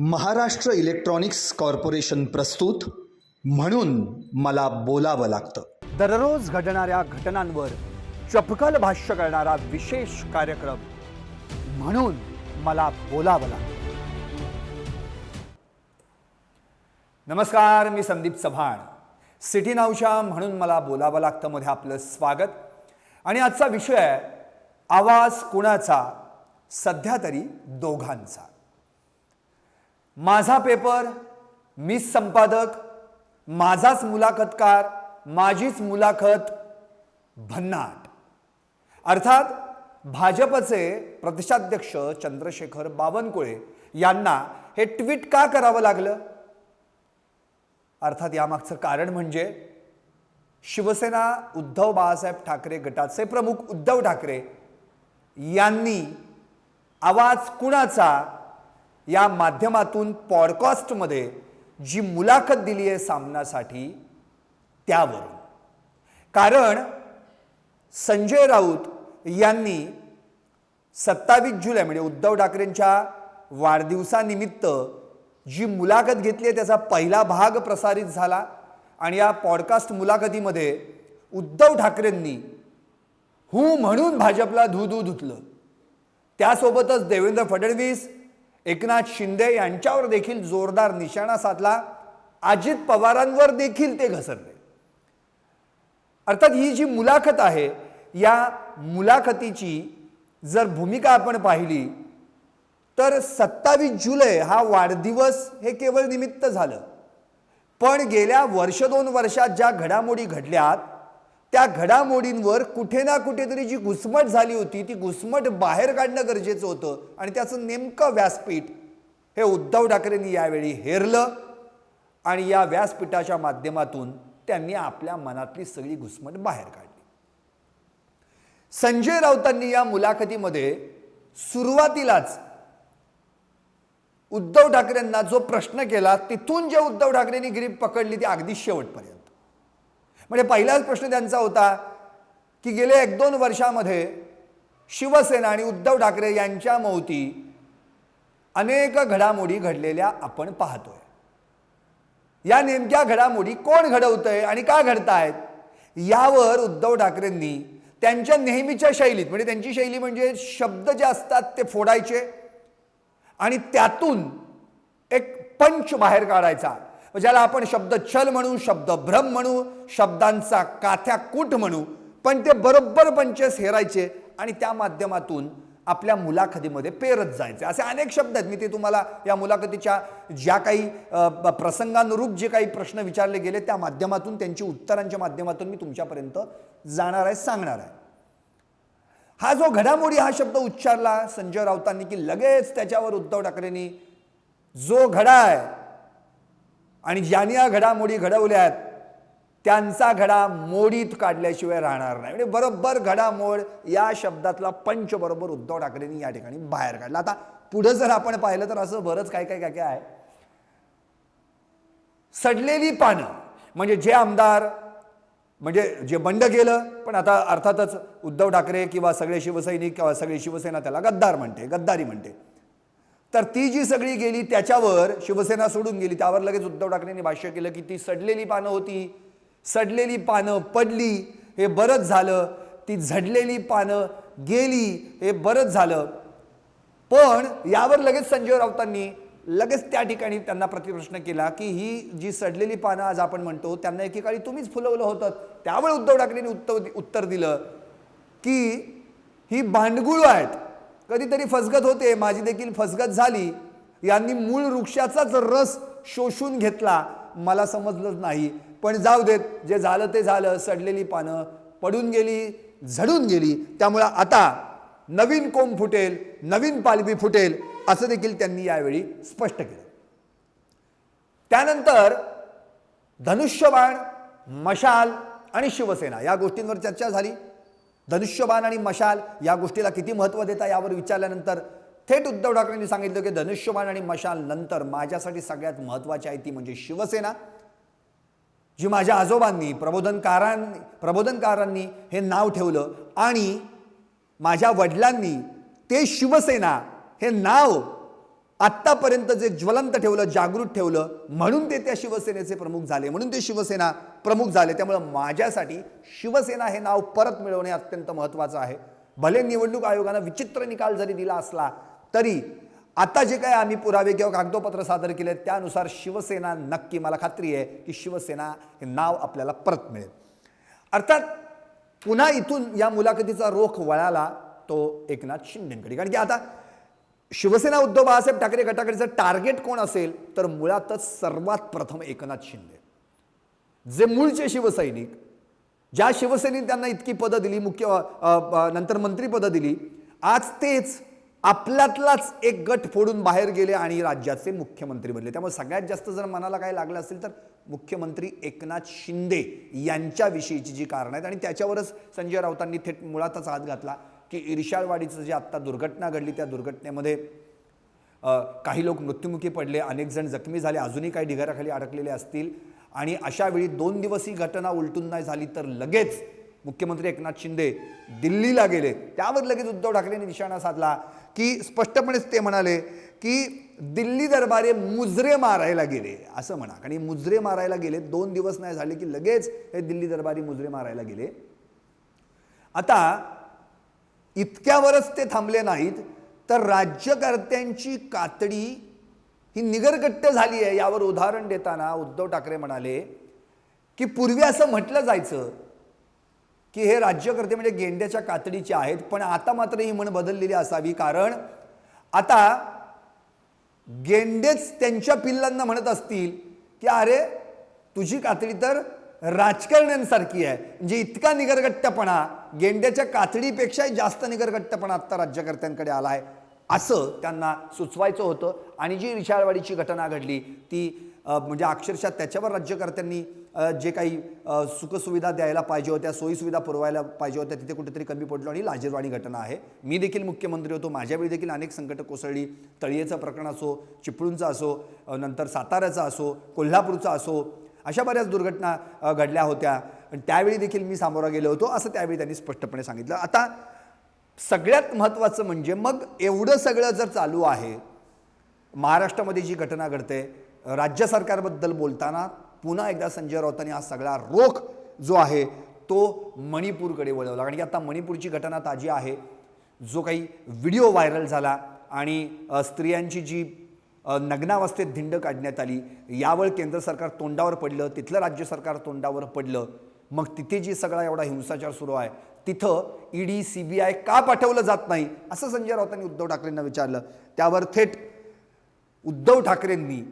Maharashtra electronics corporation प्रस्तुत म्हणून मला बोलावं लागतं. दररोज घडणाऱ्या घटनांवर चपखल भाष्य करणारा विशेष कार्यक्रम म्हणून मला बोलावं लागतं. नमस्कार, मी संदीप चव्हाण. सिटी नाऊच्या म्हणून मला बोलावं लागतं मध्ये आपलं स्वागत. आणि आजचा विषय आहे आवाज कुणाचा, सध्या तरी दोघांचा. माझा पेपर, मीच संपादक, माझाच मुलाखतकार, माझीच मुलाखत, भन्नाट. अर्थात भाजपचे प्रदेशाध्यक्ष चंद्रशेखर बावनकुळे यांना हे ट्विट का करावं लागलं? अर्थात यामागचं कारण म्हणजे शिवसेना उद्धव बाळासाहेब ठाकरे गटाचे प्रमुख उद्धव ठाकरे यांनी आवाज कुणाचा या माध्यमातून पॉडकास्टमध्ये जी मुलाखत दिली आहे सामनासाठी त्यावरून. कारण संजय राऊत यांनी 27 जुलै म्हणजे उद्धव ठाकरेंच्या वाढदिवसानिमित्त जी मुलाखत घेतली आहे त्याचा पहिला भाग प्रसारित झाला. आणि या पॉडकास्ट मुलाखतीमध्ये उद्धव ठाकरेंनी हू म्हणून भाजपला धू धुतलं. त्यासोबतच देवेंद्र फडणवीस, एकनाथ शिंदे यांच्यावर देखील जोरदार निशाणा साधला. अजित पवारांवर देखील ते घसरले. अर्थात ही जी मुलाखत आहे या मुलाखतीची जर भूमिका आपण पाहिली तर 27 जुलै हा वाढदिवस हे केवळ निमित्त झालं. पण गेल्या वर्ष 2 वर्षात ज्या घडामोडी घडल्यात त्या घडामोडींवर कुठे ना कुठेतरी जी घुसमट झाली होती ती घुसमट बाहेर काढणं गरजेचं होतं. आणि त्याचं नेमकं व्यासपीठ हे उद्धव ठाकरेंनी यावेळी हेरलं. आणि या व्यासपीठाच्या माध्यमातून त्यांनी आपल्या मनातली सगळी घुसमट बाहेर काढली. संजय राऊतांनी या मुलाखतीमध्ये सुरुवातीलाच उद्धव ठाकरेंना जो प्रश्न केला तिथून जे उद्धव ठाकरेंनी ग्रीप पकडली ती अगदी शेवटपर्यंत. म्हणजे पहिलाच प्रश्न त्यांचा होता की गेल्या 1-2 वर्षामध्ये शिवसेना आणि उद्धव ठाकरे यांच्या भोवती अनेक घडामोडी घडलेल्या आपण पाहतोय. या नेमक्या घडामोडी कोण घडवतंय आणि का घडतायत यावर उद्धव ठाकरेंनी त्यांच्या नेहमीच्या शैलीत, म्हणजे त्यांची शैली म्हणजे शब्द जे असतात ते फोडायचे आणि त्यातून एक पंच बाहेर काढायचा, ज्याला आपण शब्द छल म्हणू, शब्द भ्रम म्हणू, शब्दांचा काथ्याकूट म्हणू. पण ते बरोबर पंचेस हेरायचे आणि त्या माध्यमातून आपल्या मुलाखतीमध्ये पेरत जायचे. असे अनेक शब्द आहेत. मी ते तुम्हाला या मुलाखतीच्या ज्या काही प्रसंगानुरूप जे काही प्रश्न विचारले गेले त्या माध्यमातून, त्यांची उत्तरांच्या माध्यमातून मी तुमच्यापर्यंत जाणार आहे, सांगणार आहे. हा जो घडामोडी हा शब्द उच्चारला संजय राऊतांनी की लगेच त्याच्यावर उद्धव ठाकरेंनी जो घडा आहे आणि ज्यांनी या घडामोडी घडवल्या आहेत त्यांचा घडा मोडीत काढल्याशिवाय राहणार नाही. म्हणजे बरोबर घडामोड या शब्दातला पंच बरोबर उद्धव ठाकरेंनी या ठिकाणी बाहेर काढला. आता पुढे जर आपण पाहिलं तर असं बरंच काय काय काय काय आहे. सडलेली पानं म्हणजे जे आमदार म्हणजे जे बंड गेलं, पण आता अर्थातच उद्धव ठाकरे किंवा सगळे शिवसैनिक किंवा सगळी शिवसेना त्याला गद्दार म्हणते, गद्दारी म्हणते. तर ती जी सगळी गेली त्याच्यावर शिवसेना सोडून गेली त्यावर लगेच उद्धव ठाकरेंनी भाष्य केलं की ती सडलेली पानं होती, सडलेली पानं पडली हे बरंच झालं, ती झडलेली पानं गेली हे बरंच झालं. पण यावर लगेच संजय राऊतांनी लगेच त्या ठिकाणी त्यांना प्रतिप्रश्न केला की ही जी सडलेली पानं आज आपण म्हणतो त्यांना एकेकाळी तुम्हीच फुलवलं होतं. त्यावेळी उद्धव ठाकरेंनी उत्तर दिलं की ही भांडगुळ आहेत, कधीतरी फसगत होते, माझी देखील फसगत झाली, यांनी मूळ वृक्षाचाच रस शोषून घेतला, मला समजलंच नाही. पण जाऊ देत, जे झालं ते झालं, सडलेली पानं पडून गेली, झडून गेली, त्यामुळे आता नवीन कोंब फुटेल, नवीन पालवी फुटेल असं देखील त्यांनी यावेळी स्पष्ट केलं. त्यानंतर धनुष्यबाण, मशाल आणि शिवसेना या गोष्टींवर चर्चा झाली. धनुष्यबाण आणि मशाल या गोष्टीला किती महत्त्व देता यावर विचारल्यानंतर थेट उद्धव ठाकरेंनी सांगितलं की धनुष्यबाण आणि मशाल नंतर माझ्यासाठी सगळ्यात महत्त्वाची आहे ती म्हणजे शिवसेना, जी माझ्या आजोबांनी प्रबोधनकारांनी हे नाव ठेवलं आणि माझ्या वडिलांनी ते शिवसेना हे नाव आत्तापर्यंत जे ज्वलंत ठेवलं, जागृत ठेवलं, म्हणून ते त्या शिवसेनेचे प्रमुख झाले, म्हणून ते शिवसेना प्रमुख झाले. त्यामुळं माझ्यासाठी शिवसेना हे नाव परत मिळवणे अत्यंत महत्त्वाचं आहे. भले निवडणूक आयोगानं विचित्र निकाल जरी दिला असला तरी आता जे काय आम्ही पुरावे किंवा कागदोपत्र सादर केले त्यानुसार शिवसेना नक्की, मला खात्री आहे की शिवसेना हे नाव आपल्याला परत मिळेल. अर्थात पुन्हा इथून या मुलाखतीचा रोख वळाला तो एकनाथ शिंदेकडे, कारण की आता शिवसेना उद्धव बाळासाहेब ठाकरे गटाकडचं टार्गेट कोण असेल तर मुळातच सर्वात प्रथम एकनाथ शिंदे, जे मूळचे शिवसैनिक, ज्या शिवसेनेने त्यांना इतकी पदं दिली, नंतर मंत्रीपदं दिली, आज तेच आपल्यातलाच एक गट फोडून बाहेर गेले आणि राज्याचे मुख्यमंत्री बनले. त्यामुळे सगळ्यात जास्त जर मनाला काय लागलं असेल तर मुख्यमंत्री एकनाथ शिंदे यांच्याविषयीची जी कारणं आहेत, आणि त्याच्यावरच संजय राऊतांनी थेट मुळातच हात घातला की इर्शाळवाडीचं जे आत्ता दुर्घटना घडली त्या दुर्घटनेमध्ये काही लोक मृत्युमुखी पडले, अनेक जण जखमी झाले, अजूनही काही ढिगाऱ्याखाली अडकलेले असतील, आणि अशा वेळी 2 दिवस ही घटना उलटून नाही झाली तर लगेच मुख्यमंत्री एकनाथ शिंदे दिल्लीला गेले. त्यावर लगेच उद्धव ठाकरेंनी निशाणा साधला की स्पष्टपणेच ते म्हणाले की दिल्ली दरबारे मुजरे मारायला गेले, असं म्हणा, आणि मुजरे मारायला गेले. 2 दिवस नाही झाले की लगेच हे दिल्ली दरबारी मुजरे मारायला गेले. आता इतक्यावरच ते थांबले नाहीत तर राज्यकर्त्यांची कातडी ही निगरगट्ट झाली आहे. यावर उदाहरण देताना उद्धव ठाकरे म्हणाले की पूर्वी असं म्हटलं जायचं की हे राज्यकर्ते म्हणजे गेंड्याच्या कातडीचे आहेत, पण आता मात्र ही म्हण बदललेली असावी, कारण आता गेंडेच त्यांच्या पिल्लांना म्हणत असतील की अरे तुझी कातडी तर राजकारण्यांसारखी आहे. म्हणजे इतका निगरगट्टपणा, गेंड्याच्या कातडीपेक्षा जास्त निगरगट्टपणा आता राज्यकर्त्यांकडे आला आहे, असं त्यांना सुचवायचं होतं. आणि जी इर्शाळवाडीची घटना घडली ती म्हणजे अक्षरशः त्याच्यावर राज्यकर्त्यांनी जे काही सुखसुविधा द्यायला पाहिजे होत्या, सोयीसुविधा पुरवायला पाहिजे होत्या, तिथे कुठेतरी कमी पडलो. आणि लाजिरवाणी घटना आहे. मी देखील मुख्यमंत्री होतो, माझ्यावेळी देखील अनेक संकटं कोसळली. तळीयेचं प्रकरण असो, चिपळूणचं असो, नंतर साताऱ्याचं असो, कोल्हापूरचं असो, अशा बऱ्याच दुर्घटना घडल्या होत्या. त्यावेळी देखील मी सामोरा गेलो होतो, असं त्यावेळी त्यांनी स्पष्टपणे सांगितलं. आता सगळ्यात महत्त्वाचं म्हणजे मग एवढं सगळं जर चालू आहे, महाराष्ट्रामध्ये जी घटना घडते, राज्य सरकारबद्दल बोलताना पुन्हा एकदा संजय राऊतांनी हा सगळा रोख जो आहे तो मणिपूरकडे वळवला. कारण की आता मणिपूरची घटना ताजी आहे. जो काही व्हिडिओ व्हायरल झाला आणि स्त्रियांची जी नग्नावस्थेत धिंड काढण्यात आली, यावर केंद्र सरकार तोंडावर पडलं, तिथलं राज्य सरकार तोंडावर पडलं. मग तिथे जी सगळा एवढा हिंसाचार सुरू आहे तिथं ईडी CBI का पाठवलं जात नाही, असं संजय राऊतांनी उद्धव ठाकरेंना विचारलं. त्यावर थेट उद्धव ठाकरेंनी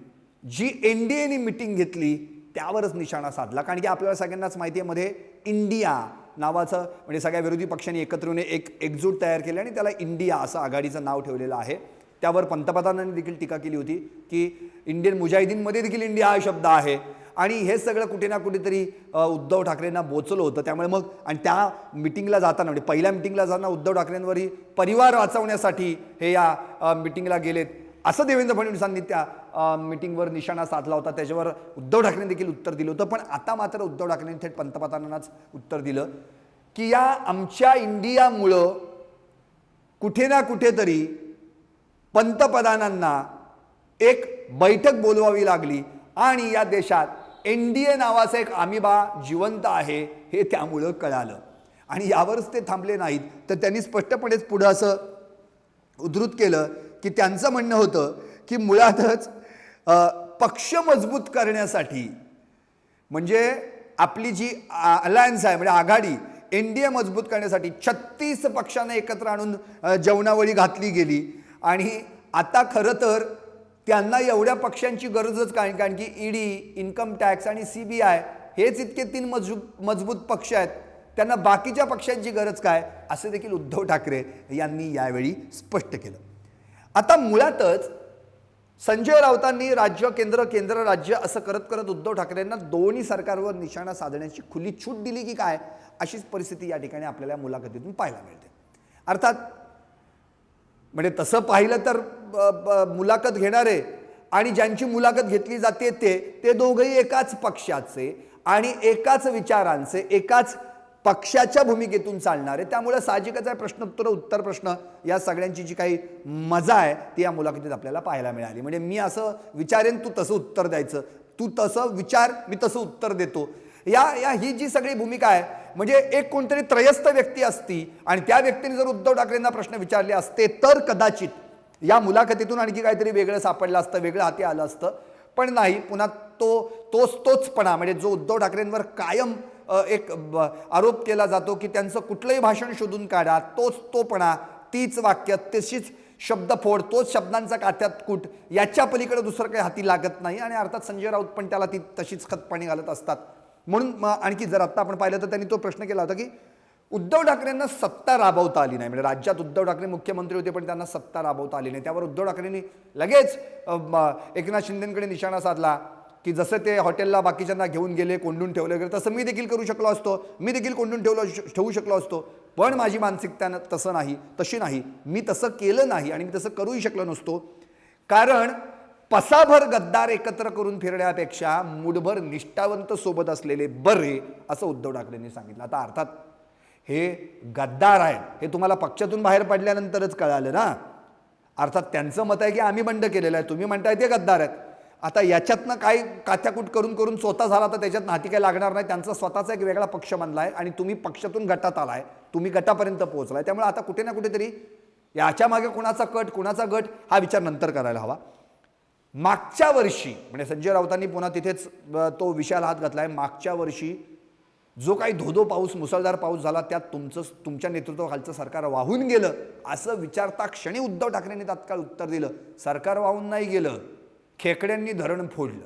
जी NDAने मिटिंग घेतली त्यावरच निशाणा साधला. कारण की आपल्याला सगळ्यांनाच माहिती आहे, मध्ये इंडिया नावाचं, म्हणजे सगळ्या विरोधी पक्षांनी एकत्र येऊन एक एकजूट तयार केली आणि त्याला इंडिया असं आघाडीचं नाव ठेवलेलं आहे. त्यावर पंतप्रधानांनी देखील टीका केली होती की इंडियन मुजाहिदीनमध्ये देखील इंडिया हा शब्द आहे. आणि हे सगळं कुठे ना कुठेतरी उद्धव ठाकरेंना बोचलं होतं. त्यामुळे मग आणि त्या मिटिंगला जाताना, म्हणजे पहिल्या मिटिंगला जाताना उद्धव ठाकरेंवरही परिवार वाचवण्यासाठी हे या मिटिंगला गेलेत, असं देवेंद्र फडणवीसांनी त्या मिटिंगवर निशाणा साधला होता. त्याच्यावर उद्धव ठाकरेंनी देखील उत्तर दिलं होतं. पण आता मात्र उद्धव ठाकरेंनी थेट पंतप्रधानांनाच उत्तर दिलं की या आमच्या इंडियामुळं कुठे ना कुठेतरी पंतप्रधानांना एक बैठक बोलवावी लागली आणि या देशात NDA नावाचा एक अमिबा जिवंत आहे हे त्यामुळं कळालं. आणि यावरच ते थांबले नाहीत, तर त्यांनी स्पष्टपणेच पुढं असं उद्धृत केलं की त्यांचं म्हणणं होतं की मुळातच पक्ष मजबूत करण्यासाठी, म्हणजे आपली जी अलायन्स आहे, म्हणजे आघाडी NDA मजबूत करण्यासाठी 36 पक्षांना एकत्र आणून जेवणावळी घातली गेली. आणि आता खरं तर त्यांना एवढ्या पक्षांची गरजच काय, कारण की ईडी, इन्कम टॅक्स आणि CBI हेच इतके 3 मजबूत पक्ष आहेत, त्यांना बाकीच्या पक्षांची गरज काय, असं देखील उद्धव ठाकरे यांनी यावेळी स्पष्ट केलं. आता मुळातच संजय राऊतांनी राज्य केंद्र, केंद्र राज्य असं करत करत उद्धव ठाकरेंना दोन्ही सरकारवर निशाणा साधण्याची खुली छूट दिली की काय, अशीच परिस्थिती या ठिकाणी आपल्याला मुलाखतीतून पाहायला मिळते. अर्थात म्हणजे तसं पाहिलं तर मुलाखत घेणारे आणि ज्यांची मुलाखत घेतली जाते ते दोघंही एकाच पक्षाचे आणि एकाच विचारांचे, एकाच पक्षाच्या भूमिकेतून चालणार आहे. त्यामुळे साहजिकच आहे प्रश्नोत्तर उत्तर प्रश्न या सगळ्यांची जी काही मजा आहे ती या मुलाखतीत आपल्याला पाहायला मिळाली. म्हणजे मी असं विचारेन तू तसं उत्तर द्यायचं, तू तसं विचार मी तसं उत्तर देतो, या ही जी सगळी भूमिका आहे. म्हणजे एक कोणतरी त्रयस्थ व्यक्ती असती आणि त्या व्यक्तीने जर उद्धव ठाकरेंना प्रश्न विचारले असते तर कदाचित या मुलाखतीतून आणखी काहीतरी वेगळं सापडलं असतं, वेगळं हाती आलं असतं. पण नाही, पुन्हा तोचपणा म्हणजे जो उद्धव ठाकरेंवर कायम एक आरोप केला जातो की त्यांचं कुठलंही भाषण शोधून काढा, तोपणा, तीच वाक्य, तशीच शब्दफोड, तोच शब्दांचा काथ्यात कूट, याच्या पलीकडे दुसरं काही हाती लागत नाही. आणि अर्थात संजय राऊत पण त्याला ती तशीच खतपाणी घालत असतात. म्हणून आणखी जर आत्ता आपण पाहिलं तर त्यांनी तो प्रश्न केला होता की उद्धव ठाकरेंना सत्ता राबवता आली नाही. म्हणजे राज्यात उद्धव ठाकरे मुख्यमंत्री होते पण त्यांना सत्ता राबवता आली नाही. त्यावर उद्धव ठाकरेंनी लगेच एकनाथ शिंदेकडे निशाणा साधला की जसं ते हॉटेलला बाकीच्यांना घेऊन गेले, कोंडून ठेवले वगैरे, तसं मी देखील करू शकलो असतो, मी देखील कोंडून ठेवू शकलो असतो. पण माझी मानसिकता तशी नाही, मी तसं केलं नाही आणि मी तसं करूही शकलो नसतो. कारण पसाभर गद्दार एकत्र करून फिरण्यापेक्षा मुठभर निष्ठावंत सोबत असलेले बरे, असं उद्धव ठाकरेंनी सांगितलं. आता अर्थात हे गद्दार आहेत हे तुम्हाला पक्षातून बाहेर पडल्यानंतरच कळालं ना. अर्थात त्यांचं मत आहे की आम्ही बंड केलेलं आहे, तुम्ही म्हणताय ते गद्दार आहेत. आता याच्यातनं काय काथ्याकूट करून स्वतः झाला तर त्याच्यात हाती काही लागणार नाही. त्यांचा स्वतःचा एक वेगळा पक्ष बांधला आहे आणि तुम्ही पक्षातून गटात आलाय, तुम्ही गटापर्यंत पोहोचलाय. त्यामुळे आता कुठे ना कुठेतरी याच्या मागे कुणाचा गट हा विचार नंतर करायला हवा. मागच्या वर्षी म्हणजे संजय राऊतांनी पुन्हा तिथेच तो विषयाला हात घातलाय. मागच्या वर्षी जो काही धोधो पाऊस, मुसळधार पाऊस झाला त्यात तुमच्या नेतृत्वाखालचं सरकार वाहून गेलं असं विचारता क्षणी उद्धव ठाकरेंनी तात्काळ उत्तर दिलं, सरकार वाहून नाही गेलं, खेकड्यांनी धरण फोडलं.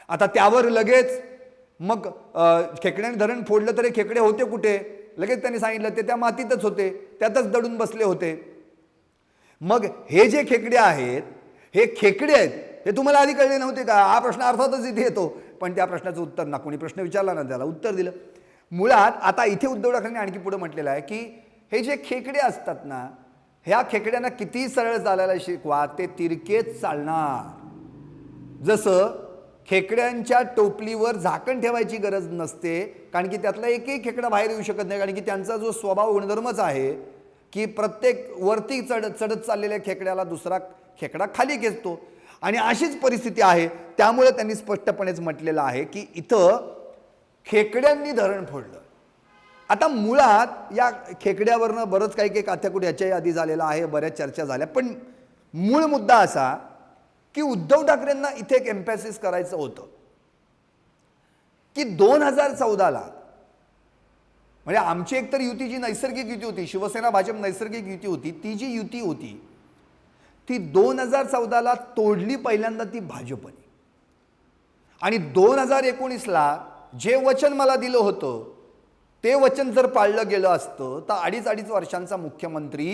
आता त्यावर लगेच मग खेकड्यांनी धरण फोडलं तरी खेकडे होते कुठे? लगेच त्यांनी सांगितलं ते त्या मातीतच होते, त्यातच दडून बसले होते. मग हे जे खेकडे आहेत हे खेकडे आहेत हे तुम्हाला आधी कळले नव्हते का? हा प्रश्न अर्थातच इथे येतो. पण त्या प्रश्नाचं उत्तर ना कोणी प्रश्न विचारला ना त्याला उत्तर दिलं. मुळात आता इथे उद्धव ठाकरेंनी आणखी पुढे म्हटलेलं आहे की हे जे खेकडे असतात ना, ह्या खेकड्यांना किती सरळ चालायला शिकवा ते तिरकेच चालणार. जसं खेकड्यांच्या टोपलीवर झाकण ठेवायची गरज नसते, कारण की त्यातला एकही खेकडा बाहेर येऊ शकत नाही, कारण की त्यांचा जो स्वभाव गुणधर्मच आहे की प्रत्येक वरती चढत चाललेल्या खेकड्याला दुसरा खेकडा खाली खेचतो. आणि अशीच परिस्थिती आहे. त्यामुळे त्यांनी स्पष्टपणेच म्हटलेलं आहे की इथं खेकड्यांनी धरण फोडलं. आता मुळात या खेकड्यावरनं बरंच काही काथ्याकूट याच्याही आधी झालेलं आहे, बऱ्याच चर्चा झाल्या. पण मूळ मुद्दा असा की उद्धव ठाकरेंना इथे एक एम्फॅसिस करायचं होतं की 2014ला म्हणजे आमची एकतर युती जी नैसर्गिक युती होती, शिवसेना भाजप नैसर्गिक युती होती, ती जी युती होती ती 2014ला तोडली पहिल्यांदा ती भाजपने. आणि 2019ला जे वचन मला दिलं होतं ते वचन जर पाळलं गेलं असतं तर अडीच वर्षांचा मुख्यमंत्री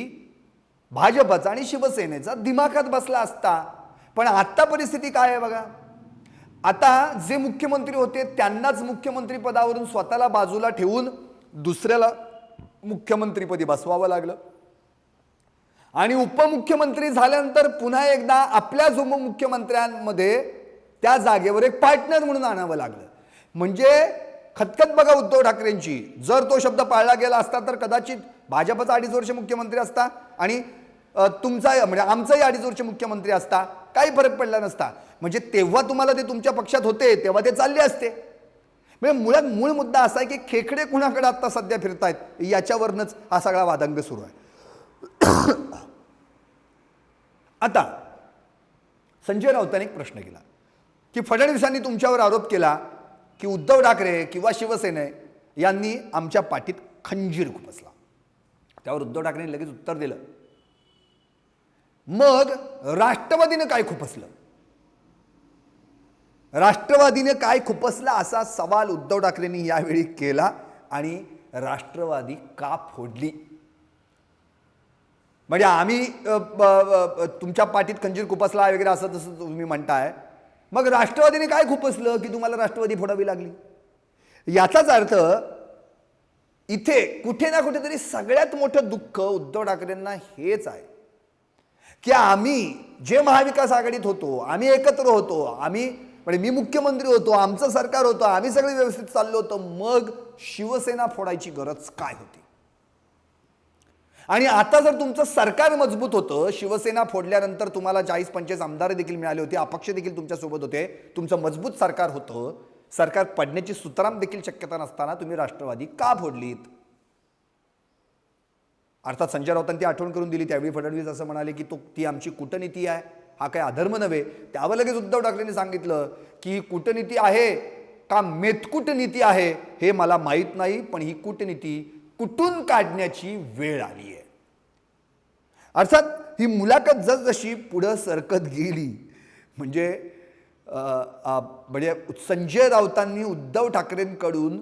भाजपचा आणि शिवसेनेचा दिमाखात बसला असता. पण आता परिस्थिती काय आहे बघा. आता जे मुख्यमंत्री होते त्यांनाच मुख्यमंत्री पदावरून स्वतःला बाजूला ठेवून दुसऱ्याला मुख्यमंत्रीपदी बसवावं लागलं. आणि उपमुख्यमंत्री झाल्यानंतर पुन्हा एकदा आपल्याच उपमुख्यमंत्र्यांमध्ये त्या जागेवर एक पार्टनर म्हणून आणावं लागलं. म्हणजे खतखत बघा उद्धव ठाकरेंची. जर तो शब्द पाळला गेला असता तर कदाचित भाजपचा 2.5 वर्ष मुख्यमंत्री असता आणि तुमचा म्हणजे आमचाही 2.5 वर्ष मुख्यमंत्री असता, काही फरक पडला नसता. म्हणजे तेव्हा तुम्हाला ते तुमच्या पक्षात होते तेव्हा ते चालले असते. म्हणजे मूळ मुद्दा असा आहे की खेकडे कुणाकडे आता सध्या फिरतायत याच्यावरनच हा सगळा वादंग सुरू आहे. आता संजय राऊतांनी एक प्रश्न केला की फडणवीसांनी तुमच्यावर आरोप केला की उद्धव ठाकरे किंवा शिवसेने यांनी आमच्या पाठीत खंजीर खुपसला. त्यावर उद्धव ठाकरेंनी लगेच उत्तर दिलं, मग राष्ट्रवादीने काय खुपसलं? राष्ट्रवादीने काय खुपसला असा सवाल उद्धव ठाकरेंनी यावेळी केला. आणि राष्ट्रवादी का फोडली? म्हणजे आम्ही तुमच्या पाठीत खंजीर खुपसला वगैरे असं तसं तुम्ही म्हणताय, मग राष्ट्रवादीने काय खुपसलं की तुम्हाला राष्ट्रवादी फोडावी लागली? याचाच अर्थ इथे कुठे ना कुठेतरी सगळ्यात मोठं दुःख उद्धव ठाकरेंना हेच आहे की आम्ही जे महाविकास आघाडीत होतो, आम्ही एकत्र होतो, आम्ही म्हणजे मी मुख्यमंत्री होतो, आमचं सरकार होतं, आम्ही सगळे व्यवस्थित चाललो होतो, मग शिवसेना फोडायची गरज काय होती? आणि आता जर तुमचं सरकार मजबूत होतं, शिवसेना फोडल्यानंतर तुम्हाला 40-45 आमदार देखील मिळाले होते, अपक्ष देखील तुमच्यासोबत होते, तुमचं मजबूत सरकार होतं, सरकार पडण्याची सुतराम देखील शक्यता नसताना तुम्ही राष्ट्रवादी का फोडलीत? अर्थात संजय राऊतांनी आठवण करून दिली, त्यावेळी फडणवीस असं म्हणाले की ती आमची कूटनीती आहे, हा काही अधर्म नव्हे. त्यावर लगेच उद्धव ठाकरेंनी सांगितलं की कूटनीती आहे का मेतकूटनीती आहे हे मला माहीत नाही, पण ही कूटनीती कुठून काढण्याची वेळ आली आहे. अर्थात ही मुलाखत जसजशी पुढं सरकत गेली म्हणजे संजय राऊतांनी उद्धव ठाकरेंकडून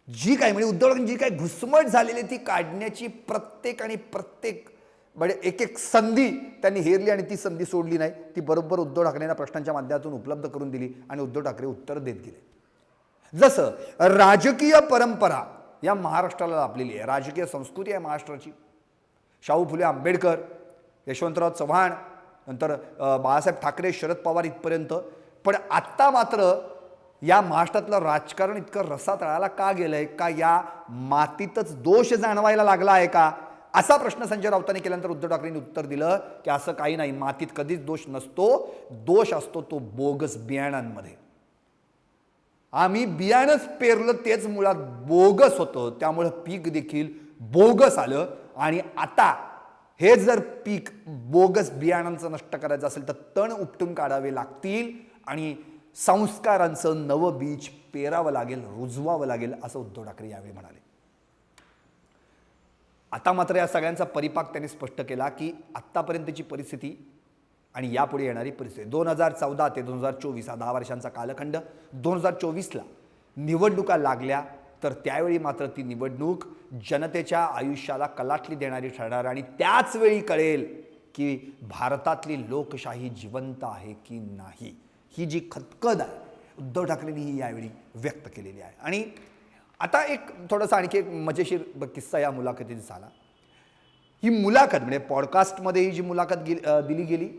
जी काय म्हणजे उद्धव ठाकरेंची जी काय घुसमट झालेली ती काढण्याची प्रत्येक म्हणजे एक एक संधी त्यांनी हेरली आणि ती संधी सोडली नाही. ती बरोबर उद्धव ठाकरेंना प्रश्नांच्या माध्यमातून उपलब्ध करून दिली आणि उद्धव ठाकरे उत्तर देत गेले. जसं राजकीय परंपरा या महाराष्ट्राला लाभलेली आहे, राजकीय संस्कृती आहे महाराष्ट्राची. शाहू फुले आंबेडकर, यशवंतराव चव्हाण, नंतर बाळासाहेब ठाकरे, शरद पवार इथपर्यंत. पण आत्ता मात्र या महाराष्ट्रातलं राजकारण इतकं रसातळाला का गेलंय? का या मातीतच दोष जाणवायला लागला आहे का? असा प्रश्न संजय राऊतांनी केल्यानंतर उद्धव ठाकरेंनी उत्तर दिलं की असं काही नाही, मातीत कधीच दोष नसतो, दोष असतो तो बोगस बियाणांमध्ये. आम्ही बियाणंच पेरलं तेच मुळात बोगस होतं, त्यामुळे पीक देखील बोगस आलं. आणि आता हे जर पीक बोगस बियाणांचं नष्ट करायचं असेल तर तण उपटून काढावे लागतील आणि संस्कारांचं नवं बीज पेरावं लागेल, रुजवावं लागेल, असं उद्धव ठाकरे यावेळी म्हणाले. आता मात्र या सगळ्यांचा परिपाक त्यांनी स्पष्ट केला की आत्तापर्यंतची परिस्थिती आणि यापुढे येणारी परिस्थिती 2014 ते 2024 हा 10 वर्षांचा कालखंड. 2024ला निवडणुका लागल्या तर त्यावेळी मात्र ती निवडणूक जनतेच्या आयुष्याला कलाटणी देणारी ठरणार आणि त्याच वेळी कळेल की भारतातली लोकशाही जिवंत आहे की नाही. ही जी खतखत आहे उद्धव ठाकरेंनी ही यावेळी व्यक्त केलेली आहे. आणि आता एक थोडासा आणखी एक मजेशीर किस्सा या मुलाखतीत झाला. ही मुलाखत म्हणजे पॉडकास्टमध्ये ही जी मुलाखत दिली गेली,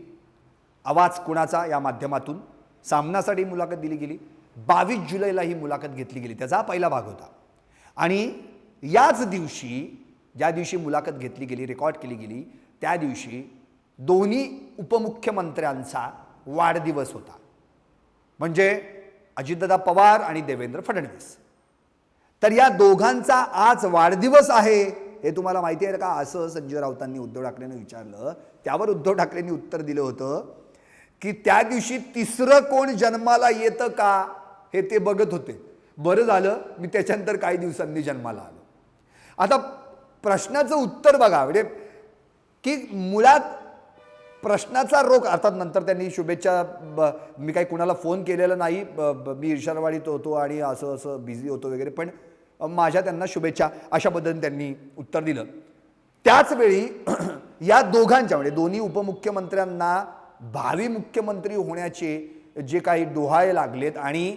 आवाज कुणाचा या माध्यमातून सामनासाठी मुलाखत दिली गेली. 22 जुलैला ही मुलाखत घेतली गेली, त्याचा हा पहिला भाग होता. आणि याच दिवशी ज्या दिवशी मुलाखत घेतली गेली, रेकॉर्ड केली गेली, त्या दिवशी दोन्ही उपमुख्यमंत्र्यांचा वाढदिवस होता. म्हणजे अजितदादा पवार आणि देवेंद्र फडणवीस. तर या दोघांचा आज वाढदिवस आहे हे तुम्हाला माहिती आहे का? असं संजय राऊतांनी उद्धव ठाकरेंना विचारलं. त्यावर उद्धव ठाकरेंनी उत्तर दिलं होतं की त्या दिवशी तिसरं कोण जन्माला येतं का हे ते बघत होते. बरं झालं मी त्याच्यानंतर काही दिवसांनी जन्माला आलो. आता प्रश्नाचं उत्तर बघा, म्हणजे की मुळात प्रश्नाचा रोख. अर्थात नंतर त्यांनी शुभेच्छा, मी काही कुणाला फोन केलेला नाही, मी इर्षारवाडीत होतो आणि असं असं बिझी होतो वगैरे, पण माझ्या त्यांना शुभेच्छा अशा पद्धतीने त्यांनी उत्तर दिलं. त्याचवेळी या दोघांच्या म्हणजे दोन्ही उपमुख्यमंत्र्यांना भावी मुख्यमंत्री होण्याचे जे काही डोहाळे लागलेत आणि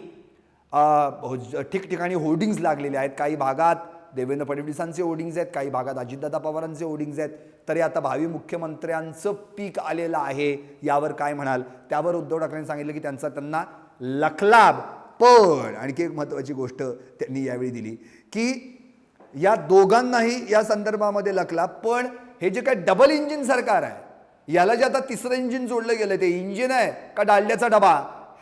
ठिकठिकाणी होर्डिंग्ज लागलेले आहेत. काही भागात देवेंद्र फडणवीसांचे होर्डिंग्ज आहेत, काही भागात अजितदादा पवारांचे होर्डिंग्ज आहेत. तरी आता भावी मुख्यमंत्र्यांचं पीक आलेलं आहे, यावर काय म्हणाल? त्यावर उद्धव ठाकरेंनी सांगितलं की त्यांना लखलाभ. पण आणखी एक महत्त्वाची गोष्ट त्यांनी यावेळी दिली की या दोघांनाही या संदर्भामध्ये लखलाभ, पण हे जे काय डबल इंजिन सरकार आहे याला जे आता तिसरं इंजिन जोडलं गेलं ते इंजिन आहे का डालड्याचा डबा,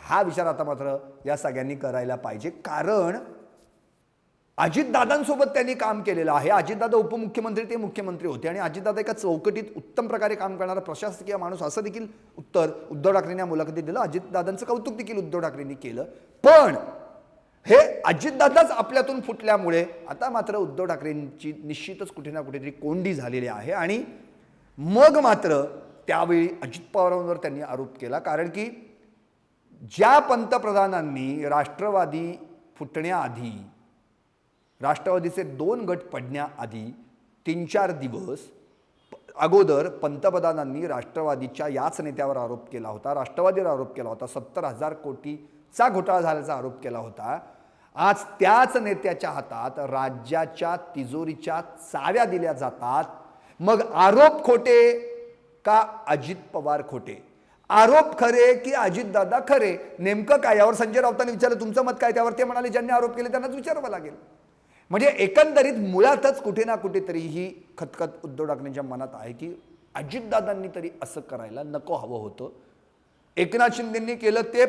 हा विचार आता मात्र या सगळ्यांनी करायला पाहिजे. कारण अजितदादांसोबत त्यांनी काम केलेलं आहे. अजितदादा उपमुख्यमंत्री, ते मुख्यमंत्री होते आणि अजितदादा एका चौकटीत उत्तम प्रकारे काम करणारा प्रशासकीय माणूस, असं देखील उत्तर उद्धव ठाकरेंनी या मुलाखतीत दिलं. अजितदादांचं कौतुक देखील उद्धव ठाकरेंनी केलं. पण हे अजितदादाच आपल्यातून फुटल्यामुळे आता मात्र उद्धव ठाकरेंची निश्चितच कुठे ना कुठेतरी कोंडी झालेली आहे. आणि मग मात्र त्यावेळी अजित पवारांवर त्यांनी आरोप केला. कारण की ज्या पंतप्रधानांनी राष्ट्रवादी फुटण्याआधी, राष्ट्रवादीचे 2 गट पडण्याआधी 3-4 दिवस अगोदर पंतप्रधानांनी राष्ट्रवादीच्या याच नेत्यावर आरोप केला होता, राष्ट्रवादीवर आरोप केला होता, 70,000 कोटीचा घोटाळा झाल्याचा आरोप केला होता. आज त्याच नेत्याच्या हातात राज्याच्या तिजोरीच्या चाव्या दिल्या जातात. मग आरोप खोटे का अजित पवार खोटे? आरोप खरे की अजितदादा खरे, नेमकं काय? यावर संजय राऊतांनी विचारलं तुमचं मत काय? त्यावर ते म्हणाले ज्यांनी आरोप केले त्यांनाच विचारावं लागेल. म्हणजे एकंदरीत मुळातच कुठे ना कुठेतरी ही खतखत उद्धव ठाकरेंच्या मनात आहे की अजितदादांनी तरी असं करायला नको हवं होतं. एकनाथ शिंदेंनी केलं ते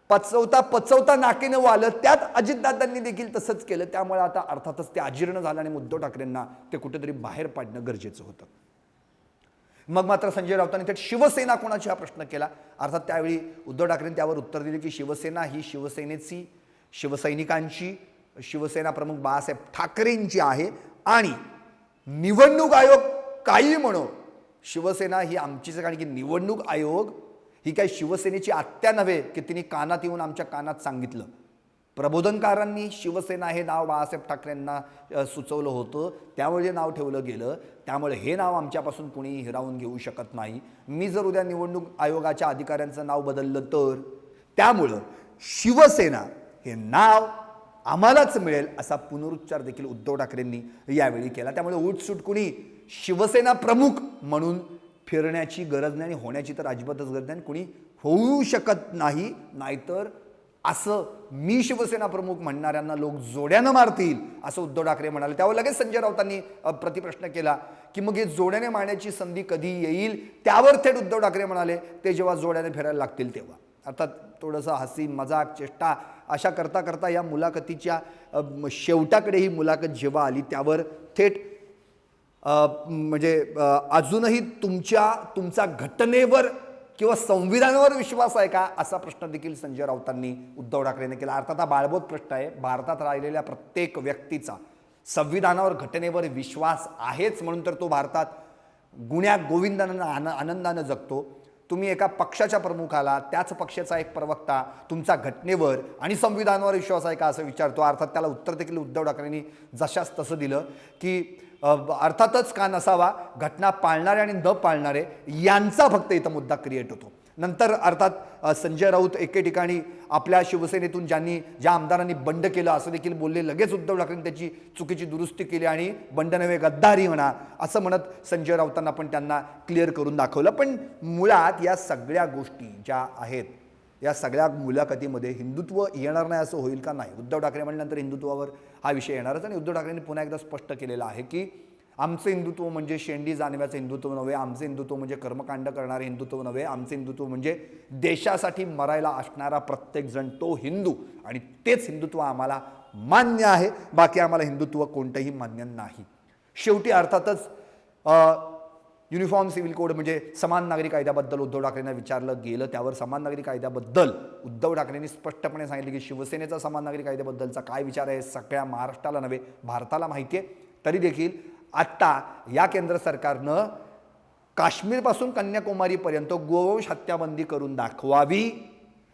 पचवता नाकेने वालं, त्यात अजितदादांनी देखील तसंच केलं. त्यामुळे आता अर्थातच ते अजीर्ण झालं आणि उद्धव ठाकरेंना ते कुठेतरी बाहेर पाडणं गरजेचं होतं. मग मात्र संजय राऊतांनी थेट शिवसेना कोणाची हा प्रश्न केला. अर्थात त्यावेळी उद्धव ठाकरेंनी त्यावर उत्तर दिले की शिवसेना ही शिवसेनेची, शिवसैनिकांची, शिवसेना प्रमुख बाळासाहेब ठाकरेंची आहे आणि निवडणूक आयोग काही म्हणो, शिवसेना ही आमचीच आहे. कारण की निवडणूक आयोग ही काही शिवसेनेची आत्या नव्हे की तिने कानात येऊन आमच्या कानात सांगितलं. प्रबोधनकारांनी शिवसेना हे नाव बाळासाहेब ठाकरेंना सुचवलं होतं, त्यामुळे नाव ठेवलं गेलं. त्यामुळे हे नाव आमच्यापासून कुणीही हिरावून घेऊ शकत नाही. मी जर उद्या निवडणूक आयोगाच्या अधिकाऱ्यांचं नाव बदललं तर, त्यामुळं शिवसेना हे नाव आम्हालाच मिळेल असा पुनरुच्चार देखील उद्धव ठाकरेंनी यावेळी केला. त्यामुळे उठसूट कुणी शिवसेना प्रमुख म्हणून फिरण्याची गरज नाही आणि होण्याची तर अजिबातच गरज नाही. कुणी होऊ शकत नाही. नाहीतर असं मी शिवसेना प्रमुख म्हणणाऱ्यांना लोक जोड्यानं मारतील असं उद्धव ठाकरे म्हणाले. त्यावर लगेच संजय राऊतांनी प्रतिप्रश्न केला की मग हे जोड्याने मारण्याची संधी कधी येईल. त्यावर थेट उद्धव ठाकरे म्हणाले ते जेव्हा जोड्याने फिरायला लागतील तेव्हा. अर्थात थोडंसं हसी मजाक चेष्टा अशा करता करता या मुलाखतीच्या शेवटाकडे ही मुलाखत जेव्हा आली त्यावर थेट म्हणजे अजूनही तुमचा घटनेवर किंवा संविधानावर विश्वास आहे का असा प्रश्न देखील संजय राऊतांनी उद्धव ठाकरेंनी केला. अर्थात हा बाळबोध प्रश्न आहे. भारतात राहिलेल्या प्रत्येक व्यक्तीचा संविधानावर घटनेवर विश्वास आहेच म्हणून तर तो भारतात गुण्या गोविंदानं आनंदानं जगतो. तुम्ही एका पक्षाच्या प्रमुखाला, त्याच पक्षाचा एक प्रवक्ता तुमचा घटनेवर आणि संविधानावर विश्वास आहे का असं विचारतो. अर्थात त्याला उत्तर देखील उद्धव ठाकरेंनी जशास तसं दिलं की अर्थातच का नसावा, घटना पाळणारे आणि न पाळणारे यांचा फक्त इथं मुद्दा क्रिएट होतो. नंतर अर्थात संजय राऊत एके ठिकाणी आपल्या शिवसेनेतून ज्या आमदारांनी बंड केलं असं देखील बोलले. लगेच उद्धव ठाकरेंनी त्याची चुकीची दुरुस्ती केली आणि बंड नव्हे गद्दारी म्हणा असं म्हणत संजय राऊतांना पण त्यांना क्लिअर करून दाखवलं. पण मुळात या सगळ्या गोष्टी ज्या आहेत, या सगळ्या मुलाखतीमध्ये हिंदुत्व येणार नाही असं होईल का? नाही. उद्धव ठाकरे म्हणल्यानंतर हिंदुत्वावर हा विषय येणारच. आणि उद्धव ठाकरेंनी पुन्हा एकदा स्पष्ट केलेलं आहे की आमचं हिंदुत्व म्हणजे शेंडी जाणव्याचं हिंदुत्व नव्हे, आमचं हिंदुत्व म्हणजे कर्मकांड करणारे हिंदुत्व नव्हे, आमचं हिंदुत्व म्हणजे देशासाठी मरायला असणारा प्रत्येकजण तो हिंदू आणि तेच हिंदुत्व आम्हाला मान्य आहे. बाकी आम्हाला हिंदुत्व कोणतंही मान्य नाही. शेवटी अर्थातच युनिफॉर्म सिव्हिल कोड म्हणजे समान नागरी कायद्याबद्दल उद्धव ठाकरेंना विचारलं गेलं. त्यावर समान नागरी कायद्याबद्दल उद्धव ठाकरेंनी स्पष्टपणे सांगितलं की शिवसेनेचा समान नागरी कायद्याबद्दलचा काय विचार आहे सगळ्या महाराष्ट्राला नव्हे भारताला माहिती आहे. तरी देखील आत्ता या केंद्र सरकारनं काश्मीरपासून कन्याकुमारीपर्यंत गोवंश हत्याबंदी करून दाखवावी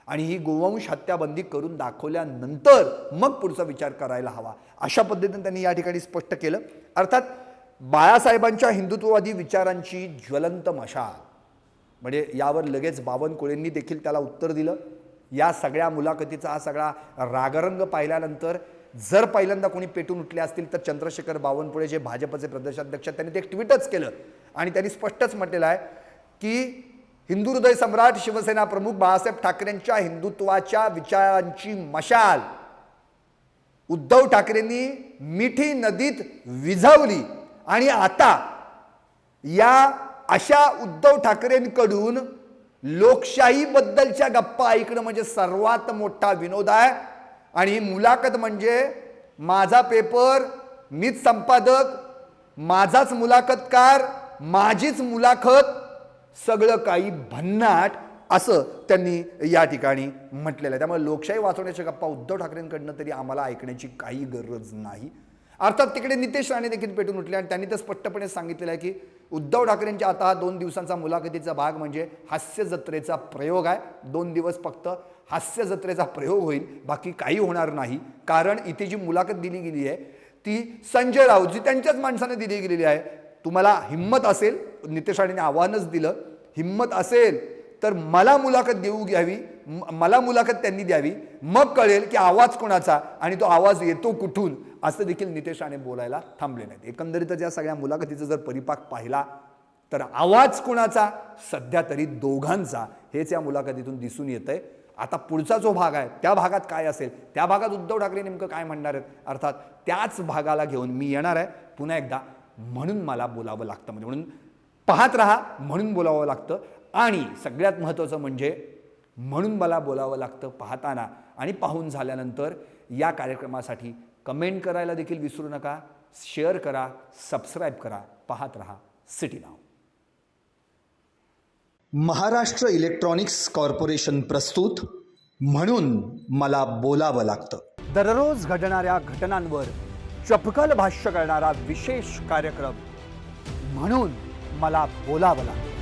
आणि ही गोवंश हत्याबंदी करून दाखवल्यानंतर मग पुढचा विचार करायला हवा अशा पद्धतीने त्यांनी या ठिकाणी स्पष्ट केलं. अर्थात बाळासाहेबांच्या हिंदुत्ववादी विचारांची ज्वलंत मशाल म्हणजे यावर लगेच बावनकुळेंनी देखील त्याला उत्तर दिलं. या सगळ्या मुलाखतीचा हा सगळा रागरंग पाहिल्यानंतर जर पहिल्यांदा कोणी पेटून उठले असतील तर चंद्रशेखर बावनकुळे जे भाजपचे प्रदेशाध्यक्ष त्यांनी ते एक ट्विटच केलं आणि त्यांनी स्पष्टच म्हटलेलं आहे की हिंदू हृदय सम्राट शिवसेना प्रमुख बाळासाहेब ठाकरेंच्या हिंदुत्वाच्या विचारांची मशाल उद्धव ठाकरेंनी मिठी नदीत विझवली आणि आता या अशा उद्धव ठाकरेंकडून लोकशाहीबद्दलच्या गप्पा ऐकणं म्हणजे सर्वात मोठा विनोद आहे. आणि ही मुलाखत म्हणजे माझा पेपर, मीच संपादक, माझाच मुलाखतकार, माझीच मुलाखत, सगळं काही भन्नाट असं त्यांनी या ठिकाणी म्हटलेलं आहे. त्यामुळे लोकशाही वाचवण्याच्या गप्पा उद्धव ठाकरेंकडनं तरी आम्हाला ऐकण्याची काही गरज नाही. अर्थात तिकडे नितेश राणे देखील पेटून उठले आणि त्यांनी तर स्पष्टपणे सांगितलेलं आहे की उद्धव ठाकरेंच्या आता हा 2 दिवसांचा मुलाखतीचा भाग म्हणजे हास्य जत्रेचा प्रयोग आहे. 2 दिवस फक्त हास्य जत्रेचा प्रयोग होईल, बाकी काही होणार नाही. कारण इथे जी मुलाखत दिली गेली आहे ती संजय राऊत जी त्यांच्याच माणसाने दिली गेलेली आहे. तुम्हाला हिम्मत असेल, नितेश राणेंनी आव्हानच दिलं, हिम्मत असेल तर मला मुलाखत घ्यावी, मला मुलाखत त्यांनी द्यावी, मग कळेल की आवाज कोणाचा आणि तो आवाज येतो कुठून असं देखील नितेश राणे बोलायला थांबले नाहीत. एकंदरीतच या सगळ्या मुलाखतीचा जर परिपाक पाहिला तर आवाज कुणाचा? सध्या तरी दोघांचा, हेच या मुलाखतीतून दिसून येतंय. आता पुढचा जो भाग आहे त्या भागात काय असेल, त्या भागात उद्धव ठाकरे नेमकं काय म्हणणार आहेत, अर्थात त्याच भागाला घेऊन मी येणार आहे पुन्हा एकदा. म्हणून मला बोलावं लागतं, म्हणजे म्हणून पाहत राहा, म्हणून बोलावं लागतं. आणि सगळ्यात महत्त्वाचं म्हणजे म्हणून मला बोलावं लागतं पाहताना आणि पाहून झाल्यानंतर या कार्यक्रमासाठी कमेंट करायला देखील विसरू नका. शेअर करा, सबस्क्राईब करा. पाहत रहा सिटी नाव. महाराष्ट्र इलेक्ट्रॉनिक्स कॉर्पोरेशन प्रस्तुत म्हणून मला बोलावं लागतं. दररोज घडणाऱ्या घटनांवर चपखल भाष्य करणारा विशेष कार्यक्रम म्हणून मला बोलावं लागतं.